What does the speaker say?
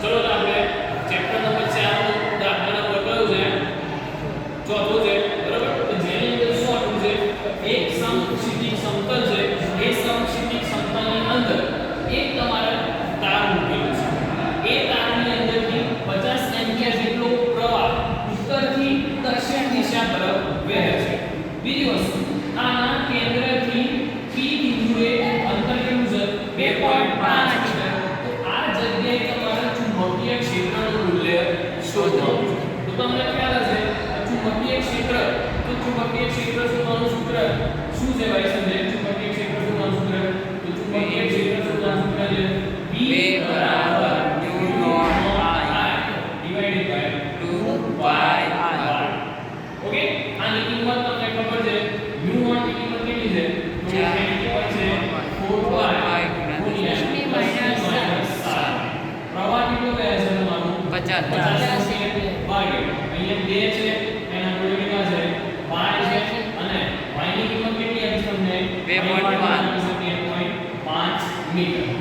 ચલો તો આપણે ચેપ્ટર નંબર 4 નો દાખલા નંબર કયો છે? ચોથો છે, બરાબર? તો જેની અંદર શું આપ્યું છે? એક સમક્ષિતિજ સમતલ છે. એ સમક્ષિતિજ સમતલની અંદર એક તમારા તાર મૂકેલો છે. એ તારની અંદરથી 50 એમ્પિયર જેટલો પ્રવાહ ઉત્તરથી દક્ષિણ દિશા તરફ વહે છે. બીજી વસ્તુ, આના કેન્દ્રથી P બિંદુએ અંતર કેટલું છે? 2.5 મીટર. તો આ જગ્યાએ તમારે ચુંબકીય ક્ષેત્રનું મૂલ્ય શોધવાનું છે. તો તમને ખ્યાલ હશે ચુંબકીય ક્ષેત્ર, તો ચુંબકીય ક્ષેત્ર શોધવાનું સૂત્ર શું છે ભાઈ? સંજય, ચુંબકીય ક્ષેત્ર શોધવાનું સૂત્ર, તો ચુંબકીય ક્ષેત્ર શોધવાનું સૂત્ર છે B બરાબર divided by 2 pi r. Okay, આની કિંમત તમને ખબર છે, μ0 ની કિંમત કેટલી છે? તો એની કિંમત છે 4 પાઈ ગુણ્યા 10 પ્રવાહ કેટલો કહે છે તમારું? 50 ભાગ્યા અહીંયા 2 છે, એના જોડે કેટલા છે? 5 છે, અને y ની કિંમત કેટલી આપી તમને? 2.5 મીટર.